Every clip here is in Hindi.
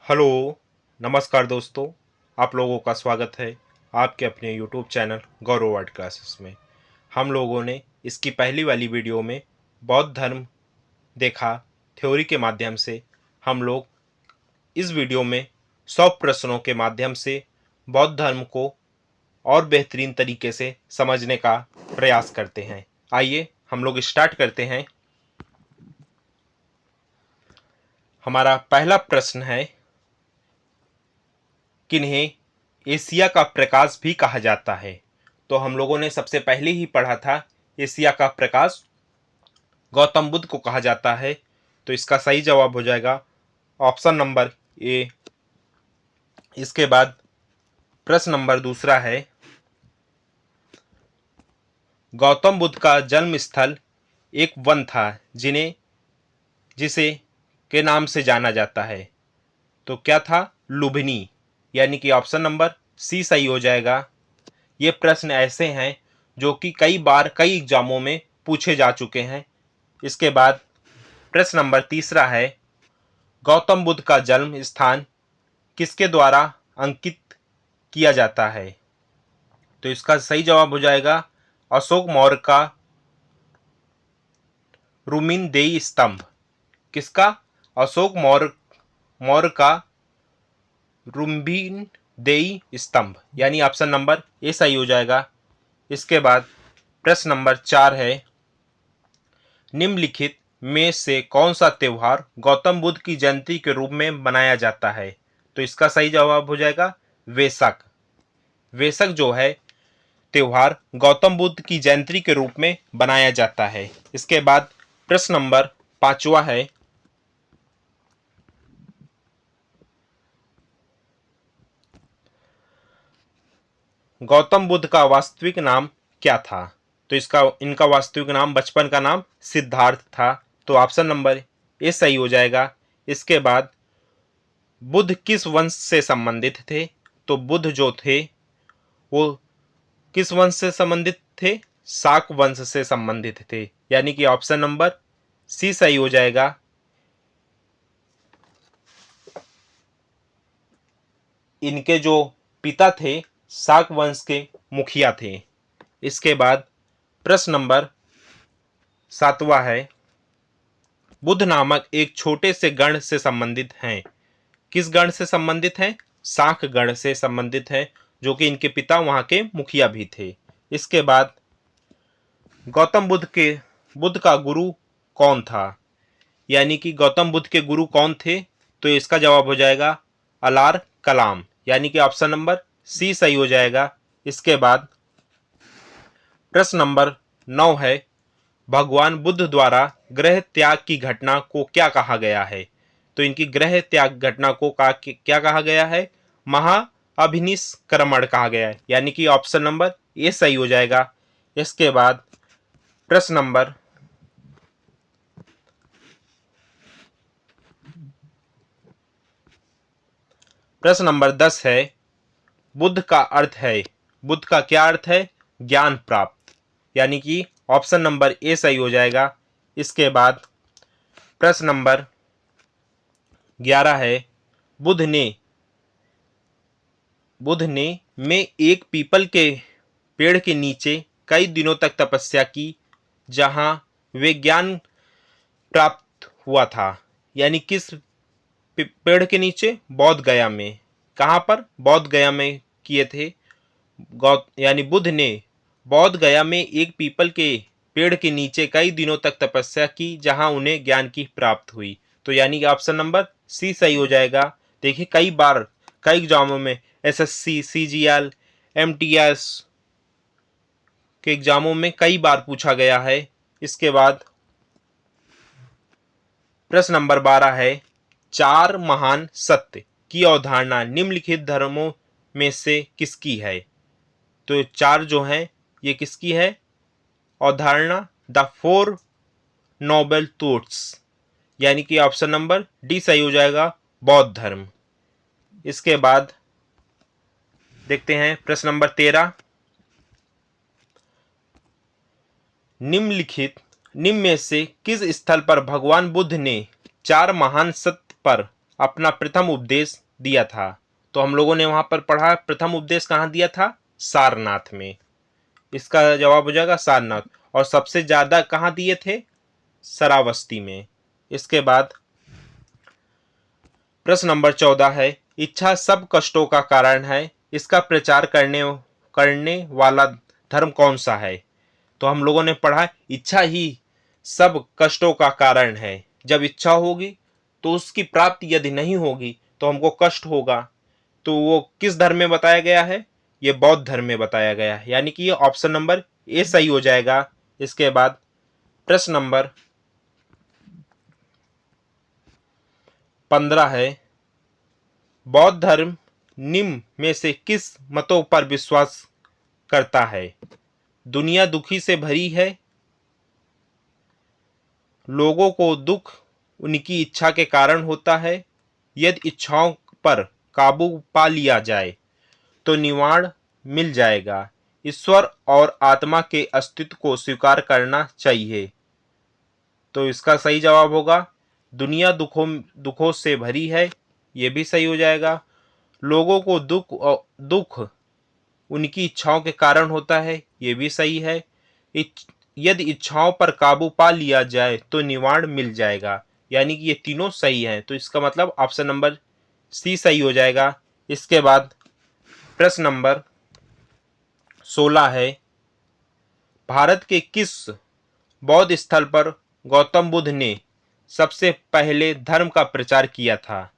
हेलो, नमस्कार दोस्तों। आप लोगों का स्वागत है आपके अपने यूट्यूब चैनल गौरव वर्ल्ड क्लासेस में। हम लोगों ने इसकी पहली वाली वीडियो में बौद्ध धर्म देखा। थ्योरी के माध्यम से हम लोग इस वीडियो में 100 प्रश्नों के माध्यम से बौद्ध धर्म को और बेहतरीन तरीके से समझने का प्रयास करते हैं। आइए हम लोग स्टार्ट करते हैं। हमारा पहला प्रश्न है, किन्हें एशिया का प्रकाश भी कहा जाता है? तो हम लोगों ने सबसे पहले ही पढ़ा था, एशिया का प्रकाश गौतम बुद्ध को कहा जाता है। तो इसका सही जवाब हो जाएगा ऑप्शन नंबर ए। इसके बाद प्रश्न नंबर दूसरा है, गौतम बुद्ध का जन्म स्थल एक वन था जिसे के नाम से जाना जाता है। तो क्या था? लुम्बिनी। यानी कि ऑप्शन नंबर सी सही हो जाएगा। ये प्रश्न ऐसे हैं जो कि कई बार कई एग्जामों में पूछे जा चुके हैं। इसके बाद प्रश्न नंबर तीसरा है, गौतम बुद्ध का जन्म स्थान किसके द्वारा अंकित किया जाता है? तो इसका सही जवाब हो जाएगा अशोक मौर्य का रुमिनदेई स्तंभ। किसका? अशोक मौर्य का रुम्बिनदेई स्तंभ, यानी ऑप्शन नंबर ए सही हो जाएगा। इसके बाद प्रश्न नंबर 4 है, निम्नलिखित में से कौन सा त्योहार गौतम बुद्ध की जयंती के रूप में मनाया जाता है? तो इसका सही जवाब हो जाएगा वेसक। वेसक जो है त्योहार गौतम बुद्ध की जयंती के रूप में बनाया जाता है। इसके बाद प्रश्न नंबर 5वां है, गौतम बुद्ध का वास्तविक नाम क्या था? तो इनका वास्तविक नाम, बचपन का नाम सिद्धार्थ था। तो ऑप्शन नंबर ए सही हो जाएगा। इसके बाद बुद्ध किस वंश से संबंधित थे? तो बुद्ध जो थे वो किस वंश से संबंधित थे? शाक वंश से संबंधित थे, यानी कि ऑप्शन नंबर सी सही हो जाएगा। इनके जो पिता थे शाक वंश के मुखिया थे। इसके बाद प्रश्न नंबर 7वां है, बुद्ध नामक एक छोटे से गण से संबंधित हैं। किस गण से संबंधित हैं? शाक गण से संबंधित है, जो कि इनके पिता वहां के मुखिया भी थे। इसके बाद गौतम बुद्ध का गुरु कौन था? यानी कि गौतम बुद्ध के गुरु कौन थे? तो इसका जवाब हो जाएगा अलार कलाम, यानी कि ऑप्शन नंबर सी सही हो जाएगा। इसके बाद प्रश्न नंबर 9 है, भगवान बुद्ध द्वारा गृह त्याग की घटना को क्या कहा गया है? तो इनकी गृह त्याग घटना को क्या कहा गया है? महाअभिनिष्क्रमण कहा गया है, यानी कि ऑप्शन नंबर ए सही हो जाएगा। इसके बाद प्रश्न नंबर 10 है, बुद्ध का अर्थ है, बुद्ध का क्या अर्थ है? ज्ञान प्राप्त, यानी कि ऑप्शन नंबर ए सही हो जाएगा। इसके बाद प्रश्न नंबर 11 है, बुद्ध ने में एक पीपल के पेड़ के नीचे कई दिनों तक तपस्या की जहां वे ज्ञान प्राप्त हुआ था। यानी किस पेड़ के नीचे? बौद्ध गया में। कहाँ पर? बौद्ध गया में किए थे। यानी बुद्ध ने बौद्ध गया में एक पीपल के पेड़ के नीचे कई दिनों तक तपस्या की जहां उन्हें ज्ञान की प्राप्त हुई। तो यानी कि ऑप्शन नंबर सी सही हो जाएगा। देखिए कई बार कई एग्जामों में एसएससी, सीजीएल, एमटीएस के एग्जामों में कई बार पूछा गया है। इसके बाद प्रश्न नंबर 12 है, चार महान सत्य की अवधारणा निम्नलिखित धर्मों में से किसकी है? तो चार जो है ये किसकी है अवधारणा? द फोर नोबल ट्रूथ्स, यानी कि ऑप्शन नंबर डी सही हो जाएगा, बौद्ध धर्म। इसके बाद देखते हैं प्रश्न नंबर 13, निम्न में से किस स्थल पर भगवान बुद्ध ने चार महान सत्य पर अपना प्रथम उपदेश दिया था? तो हम लोगों ने वहां पर पढ़ा प्रथम उपदेश कहाँ दिया था? सारनाथ में। इसका जवाब हो जाएगा सारनाथ। और सबसे ज्यादा कहाँ दिए थे? श्रावस्ती में। इसके बाद प्रश्न नंबर 14 है, इच्छा सब कष्टों का कारण है, इसका प्रचार करने करने वाला धर्म कौन सा है? तो हम लोगों ने पढ़ा इच्छा ही सब कष्टों का कारण है। जब इच्छा होगी तो उसकी प्राप्ति यदि नहीं होगी तो हमको कष्ट होगा। तो वो किस धर्म में बताया गया है? ये बौद्ध धर्म में बताया गया है, यानी कि ये ऑप्शन नंबर ए सही हो जाएगा। इसके बाद प्रश्न नंबर 15 है, बौद्ध धर्म निम्न में से किस मतों पर विश्वास करता है? दुनिया दुखी से भरी है, लोगों को दुख उनकी इच्छा के कारण होता है, यदि इच्छाओं पर काबू पा लिया जाए तो निवारण मिल जाएगा, ईश्वर और आत्मा के अस्तित्व को स्वीकार करना चाहिए। तो इसका सही जवाब होगा दुनिया दुखों दुखों से भरी है, ये भी सही हो जाएगा। लोगों को दुख उनकी इच्छाओं के कारण होता है, ये भी सही है। यदि इच्छाओं पर काबू पा लिया जाए तो निवारण मिल जाएगा, यानी कि ये तीनों सही हैं। तो इसका मतलब ऑप्शन नंबर सी सही हो जाएगा। इसके बाद प्रश्न नंबर 16 है, भारत के किस बौद्ध स्थल पर गौतम बुद्ध ने सबसे पहले धर्म का प्रचार किया था?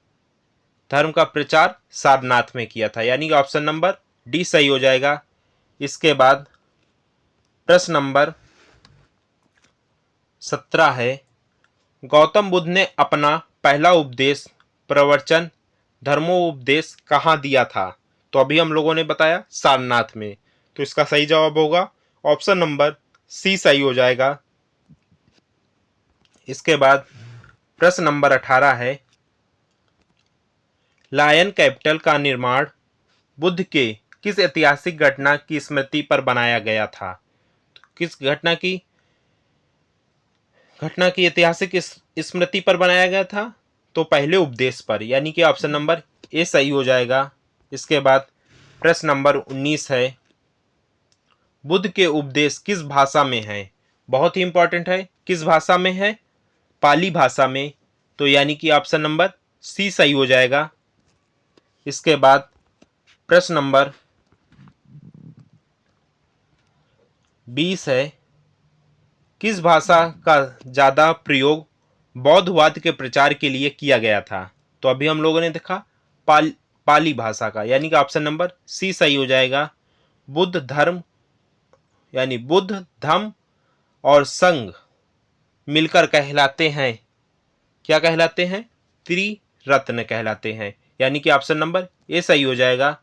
धर्म का प्रचार सारनाथ में किया था, यानी कि ऑप्शन नंबर डी सही हो जाएगा। इसके बाद प्रश्न नंबर 17 है, गौतम बुद्ध ने अपना पहला उपदेश प्रवचन धर्मोपदेश कहाँ दिया था? तो अभी हम लोगों ने बताया सारनाथ में। तो इसका सही जवाब होगा ऑप्शन नंबर सी सही हो जाएगा। इसके बाद प्रश्न नंबर 18 है, लायन कैपिटल का निर्माण बुद्ध के किस ऐतिहासिक घटना की स्मृति पर बनाया गया था? किस घटना की ऐतिहासिक स्मृति पर बनाया गया था? तो पहले उपदेश पर, यानी कि ऑप्शन नंबर ए सही हो जाएगा। इसके बाद प्रश्न नंबर 19 है, बुद्ध के उपदेश किस भाषा में है? बहुत ही इंपॉर्टेंट है, किस भाषा में है? पाली भाषा में। तो यानी कि ऑप्शन नंबर सी सही हो जाएगा। इसके बाद प्रश्न नंबर 20 है, किस भाषा का ज्यादा प्रयोग बौद्धवाद के प्रचार के लिए किया गया था? तो अभी हम लोगों ने देखा पाली भाषा का, यानी कि ऑप्शन नंबर सी सही हो जाएगा। बुद्ध धर्म यानी बुद्ध धम्म और संघ मिलकर कहलाते हैं, क्या कहलाते हैं? त्रिरत्न कहलाते हैं, यानी कि ऑप्शन नंबर ए सही हो जाएगा।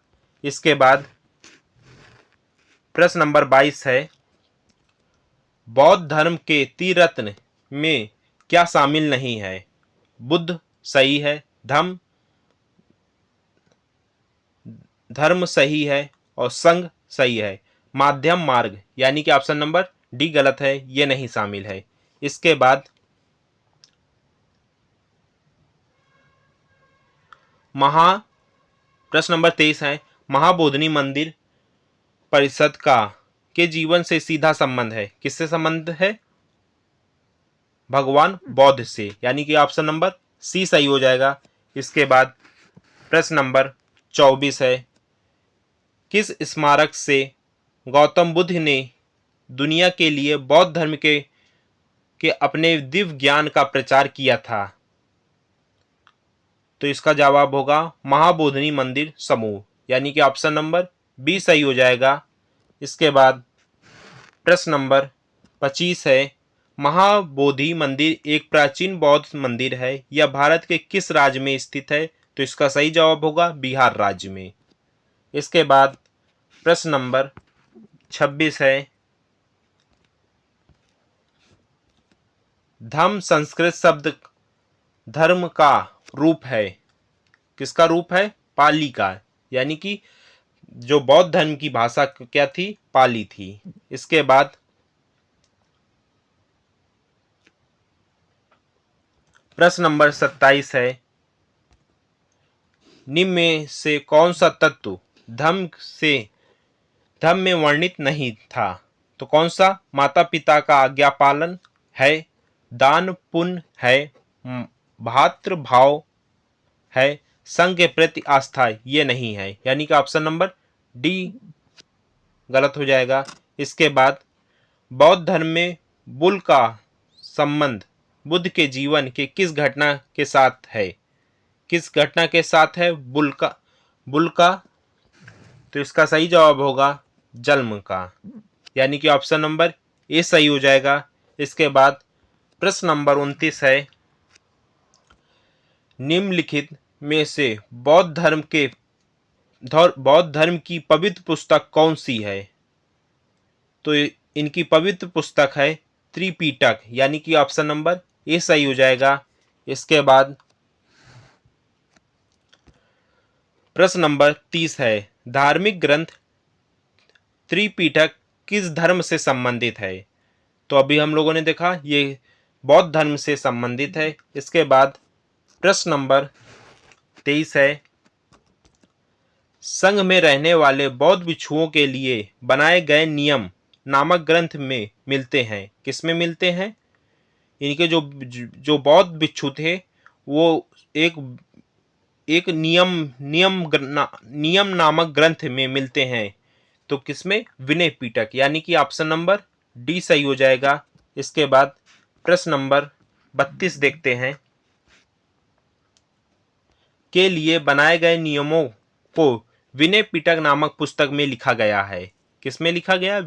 इसके बाद प्रश्न नंबर 22 है, बौद्ध धर्म के त्रिरत्न में क्या शामिल नहीं है? बुद्ध सही है, धर्म सही है और संघ सही है, माध्यम मार्ग यानी कि ऑप्शन नंबर डी गलत है, ये नहीं शामिल है। इसके बाद प्रश्न नंबर 23 है, महाबोधि मंदिर परिषद का के जीवन से सीधा संबंध है, किससे संबंध है? भगवान बौद्ध से, यानी कि ऑप्शन नंबर सी सही हो जाएगा। इसके बाद प्रश्न नंबर 24 है, किस स्मारक से गौतम बुद्ध ने दुनिया के लिए बौद्ध धर्म के अपने दिव्य ज्ञान का प्रचार किया था? तो इसका जवाब होगा महाबोधि मंदिर समूह, यानी कि ऑप्शन नंबर बी सही हो जाएगा। इसके बाद प्रश्न नंबर 25 है, महाबोधि मंदिर एक प्राचीन बौद्ध मंदिर है, यह भारत के किस राज्य में स्थित है? तो इसका सही जवाब होगा बिहार राज्य में। इसके बाद प्रश्न नंबर 26 है, धम्म संस्कृत शब्द धर्म का रूप है, किसका रूप है? पाली का, यानी कि जो बौद्ध धर्म की भाषा क्या थी? पाली थी। इसके बाद प्रश्न नंबर 27 है, निम्न में से कौन सा तत्व धर्म में वर्णित नहीं था? तो कौन सा? माता पिता का आज्ञा पालन है, दान पुण्य है, भातृभाव है, संघ के प्रति आस्था ये नहीं है, यानी कि ऑप्शन नंबर डी गलत हो जाएगा। इसके बाद बौद्ध धर्म में बुल का संबंध बुद्ध के जीवन के किस घटना के साथ है? किस घटना के साथ है बुल का? तो इसका सही जवाब होगा जन्म का, यानी कि ऑप्शन नंबर ए सही हो जाएगा। इसके बाद प्रश्न नंबर 29 है, निम्नलिखित में से बौद्ध धर्म की पवित्र पुस्तक कौन सी है? तो इनकी पवित्र पुस्तक है त्रिपिटक, यानी कि ऑप्शन नंबर ए सही हो जाएगा। इसके बाद प्रश्न नंबर 30 है, धार्मिक ग्रंथ त्रिपिटक किस धर्म से संबंधित है? तो अभी हम लोगों ने देखा ये बौद्ध धर्म से संबंधित है। इसके बाद प्रश्न नंबर 23 है, संघ में रहने वाले बौद्ध भिक्षुओं के लिए बनाए गए नियम नामक ग्रंथ में मिलते हैं। किस में मिलते हैं? इनके जो बौद्ध भिक्षु थे वो एक नियम नामक ग्रंथ में मिलते हैं। तो किसमें? विनय पिटक, यानी कि ऑप्शन नंबर डी सही हो जाएगा। इसके बाद प्रश्न नंबर 32 देखते हैं, के लिए बनाए गए नियमों को विनय पिटक नामक पुस्तक में लिखा गया है। किसमें लिखा गया?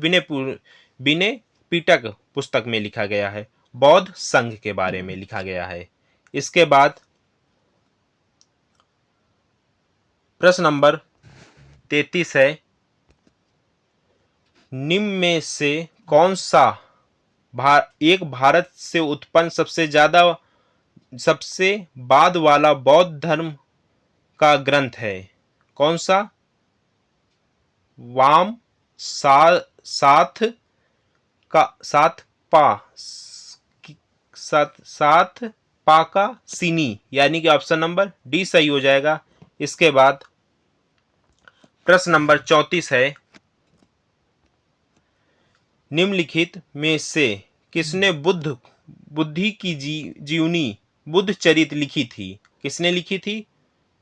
विनय पिटक पुस्तक में लिखा गया है, बौद्ध संघ के बारे में लिखा गया है। इसके बाद प्रश्न नंबर 33 है, निम्न में से कौन सा एक भारत से उत्पन्न सबसे बाद वाला बौद्ध धर्म का ग्रंथ है? कौन सा? वाम सात पा का सीनी, यानी कि ऑप्शन नंबर डी सही हो जाएगा। इसके बाद प्रश्न नंबर 34 है, निम्नलिखित में से किसने बुद्धि की जीवनी बुद्ध चरित लिखी थी? किसने लिखी थी?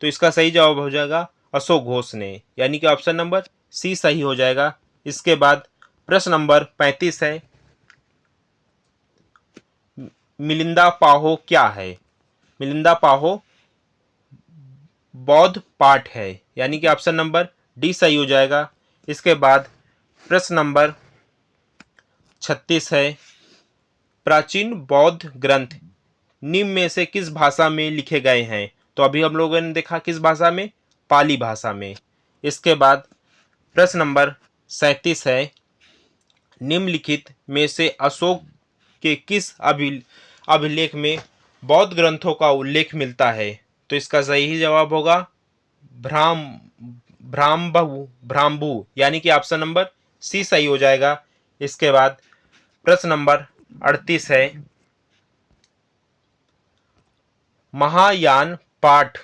तो इसका सही जवाब हो जाएगा अशोक घोष ने, यानी कि ऑप्शन नंबर सी सही हो जाएगा। इसके बाद प्रश्न नंबर 35 है, मिलिंदा पाहो क्या है? मिलिंदा पाहो बौद्ध पाठ है, यानी कि ऑप्शन नंबर डी सही हो जाएगा। इसके बाद प्रश्न नंबर 36 है, प्राचीन बौद्ध ग्रंथ निम्न में से किस भाषा में लिखे गए हैं? तो अभी हम लोगों ने देखा किस भाषा में? पाली भाषा में। इसके बाद प्रश्न नंबर 37 है, निम्नलिखित में से अशोक के किस अभिलेख में बौद्ध ग्रंथों का उल्लेख मिलता है? तो इसका सही जवाब होगा भ्राम्भू, यानी कि ऑप्शन नंबर सी सही हो जाएगा। इसके बाद प्रश्न नंबर 38 है, महायान पाठ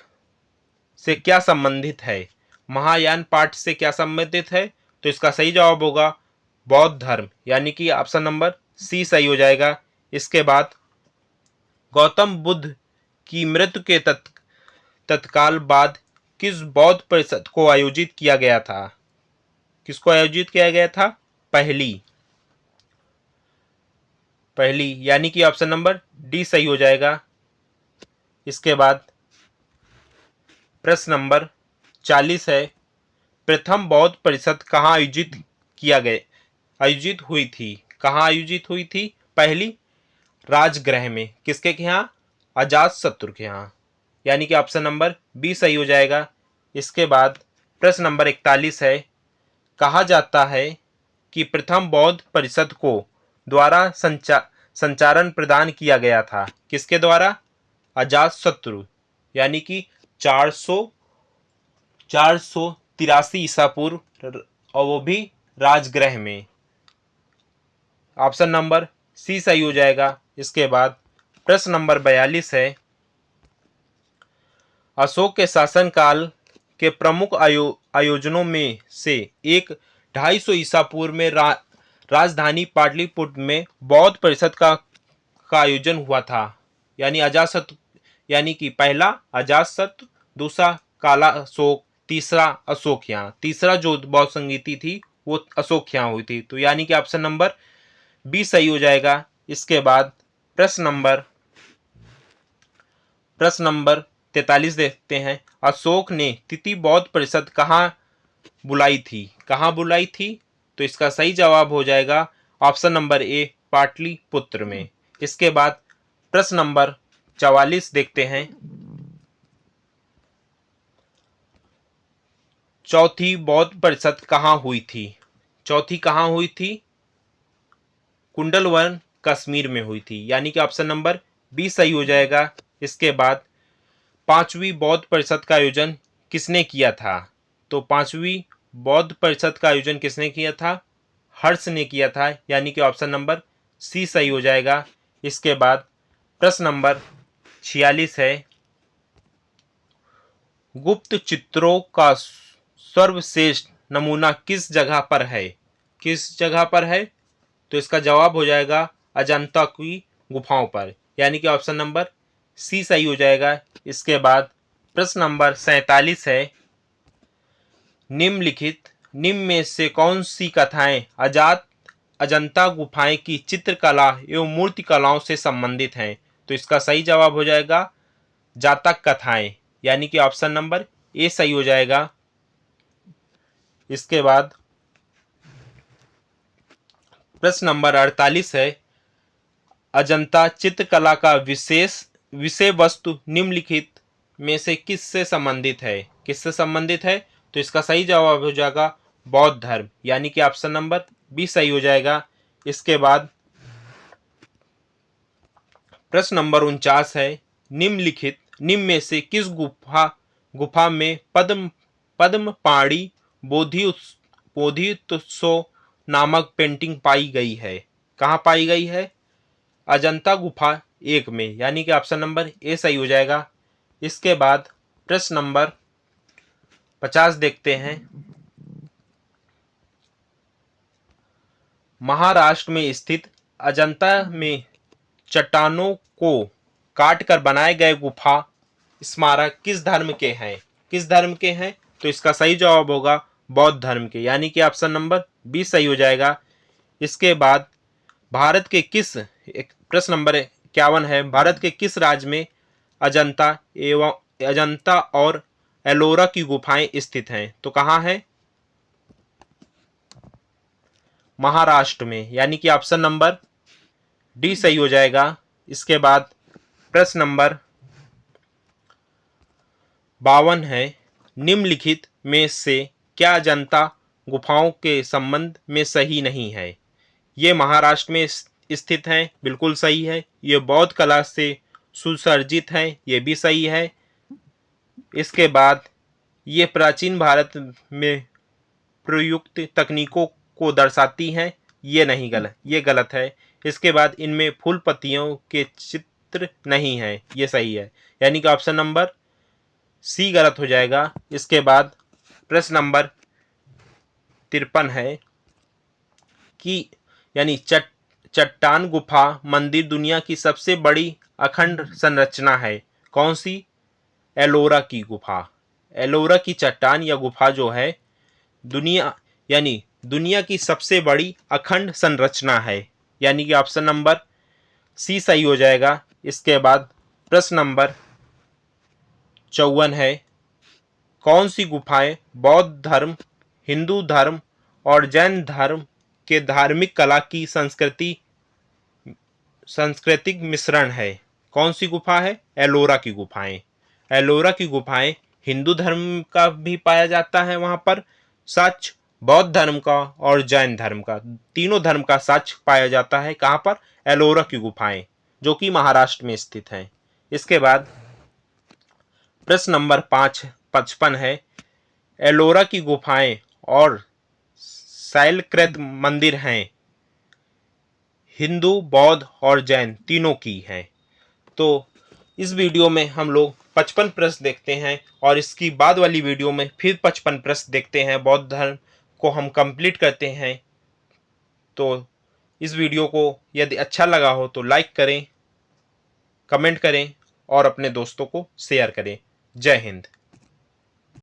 से क्या संबंधित है? महायान पाठ से क्या संबंधित है? तो इसका सही जवाब होगा बौद्ध धर्म, यानी कि ऑप्शन नंबर सी सही हो जाएगा। इसके बाद गौतम बुद्ध की मृत्यु के तत्काल बाद किस बौद्ध परिषद को आयोजित किया गया था? किसको आयोजित किया गया था? पहली, यानी कि ऑप्शन नंबर डी सही हो जाएगा। इसके बाद प्रश्न नंबर 40 है, प्रथम बौद्ध परिषद कहाँ आयोजित हुई थी? कहाँ आयोजित हुई थी? पहली, राजगृह में। किसके यहाँ? अजातशत्रु के यहाँ, यानी कि ऑप्शन नंबर बी सही हो जाएगा। इसके बाद प्रश्न नंबर 41 है, कहा जाता है कि प्रथम बौद्ध परिषद को द्वारा संचारण प्रदान किया गया था। किसके द्वारा? अजातशत्रु, यानी कि 483 ईसा पूर्व, और वो भी राजगृह में। ऑप्शन नंबर सी सही हो जाएगा। इसके बाद प्रश्न नंबर 42 है, अशोक के शासनकाल के प्रमुख आयोजनों में से एक 250 ईसा पूर्व में राजधानी पाटलिपुत्र में बौद्ध परिषद का आयोजन हुआ था। यानी अजातशत्रु, यानी कि पहला अजातशत्रु, दूसरा काला अशोक, तीसरा अशोक यहाँ, तीसरा जो बौद्ध संगीति थी वो अशोक यहाँ हुई थी। तो यानी कि ऑप्शन नंबर बी सही हो जाएगा। इसके बाद प्रश्न नंबर 43 देखते हैं। अशोक ने तृतीय बौद्ध परिषद कहाँ बुलाई थी? तो इसका सही जवाब हो जाएगा ऑप्शन नंबर ए, पाटलिपुत्र में। इसके बाद प्रश्न नंबर 44 देखते हैं। चौथी बौद्ध परिषद कहाँ हुई थी? कुंडलवन, कश्मीर में हुई थी। यानी कि ऑप्शन नंबर बी सही हो जाएगा। इसके बाद पांचवी बौद्ध परिषद का आयोजन किसने किया था? तो पांचवी बौद्ध परिषद का आयोजन किसने किया था? हर्ष ने किया था। यानी कि ऑप्शन नंबर सी सही हो जाएगा। इसके बाद प्रश्न नंबर 46 है। गुप्त चित्रों का सर्वश्रेष्ठ नमूना किस जगह पर है? तो इसका जवाब हो जाएगा अजंता की गुफाओं पर। यानी कि ऑप्शन नंबर सी सही हो जाएगा। इसके बाद प्रश्न नंबर 47 है। निम्न में से कौन सी कथाएं अजंता गुफाएं की चित्रकला एवं मूर्ति कलाओं से संबंधित हैं? तो इसका सही जवाब हो जाएगा जातक कथाएं। यानी कि ऑप्शन नंबर ए सही हो जाएगा। इसके बाद प्रश्न नंबर 48 है। अजंता चित्रकला का विषय वस्तु निम्नलिखित में से किससे संबंधित है? तो इसका सही जवाब हो जाएगा बौद्ध धर्म। यानी कि ऑप्शन नंबर बी सही हो जाएगा। इसके बाद प्रश्न नंबर 49 है। निम्न में से किस गुफा में पद्मपाणि बोधिसत्व नामक पेंटिंग पाई गई है? कहाँ पाई गई है? अजंता गुफा 1 में। यानी कि ऑप्शन नंबर ए सही हो जाएगा। इसके बाद प्रश्न नंबर 50 देखते हैं। महाराष्ट्र में स्थित अजंता में चट्टानों को काटकर बनाए गए गुफा स्मारक किस धर्म के हैं? तो इसका सही जवाब होगा बौद्ध धर्म के। यानी कि ऑप्शन नंबर बी सही हो जाएगा। इसके बाद प्रश्न नंबर 51 है। भारत के किस राज्य में अजंता और एलोरा की गुफाएं स्थित हैं? तो कहाँ है? महाराष्ट्र में। यानी कि ऑप्शन नंबर डी सही हो जाएगा। इसके बाद प्रश्न नंबर 52 है। निम्नलिखित में से क्या अजंता गुफाओं के संबंध में सही नहीं है? ये महाराष्ट्र में स्थित हैं, बिल्कुल सही है। ये बौद्ध कला से सुसज्जित हैं, ये भी सही है। इसके बाद ये प्राचीन भारत में प्रयुक्त तकनीकों को दर्शाती हैं, ये गलत है। इसके बाद इनमें फूल पत्तियों के चित्र नहीं है, ये सही है। यानी कि ऑप्शन नंबर सी गलत हो जाएगा। इसके बाद प्रश्न नंबर 53 है कि यानी चट्टान गुफा मंदिर दुनिया की सबसे बड़ी अखंड संरचना है, कौन सी? एलोरा की गुफा। एलोरा की चट्टान या गुफा जो है दुनिया की सबसे बड़ी अखंड संरचना है। यानी कि ऑप्शन नंबर सी सही हो जाएगा। इसके बाद प्रश्न नंबर 54 है। कौन सी गुफाएं बौद्ध धर्म, हिंदू धर्म और जैन धर्म के धार्मिक कला की सांस्कृतिक मिश्रण है? कौन सी गुफा है? एलोरा की गुफाएं। एलोरा की गुफाएं हिंदू धर्म का भी पाया जाता है वहां पर साक्ष्य, बौद्ध धर्म का और जैन धर्म का, तीनों धर्म का साक्ष्य पाया जाता है। कहां पर? एलोरा की गुफाएं, जो कि महाराष्ट्र में स्थित हैं। इसके बाद प्रश्न नंबर 55 है। एलोरा की गुफाएं और शैलकृत मंदिर हैं, हिंदू, बौद्ध और जैन तीनों की हैं। तो इस वीडियो में हम लोग 55 प्रश्न देखते हैं और इसकी बाद वाली वीडियो में फिर 55 प्रश्न देखते हैं, बौद्ध धर्म को हम कंप्लीट करते हैं। तो इस वीडियो को यदि अच्छा लगा हो तो लाइक करें, कमेंट करें और अपने दोस्तों को शेयर करें। जय हिंद।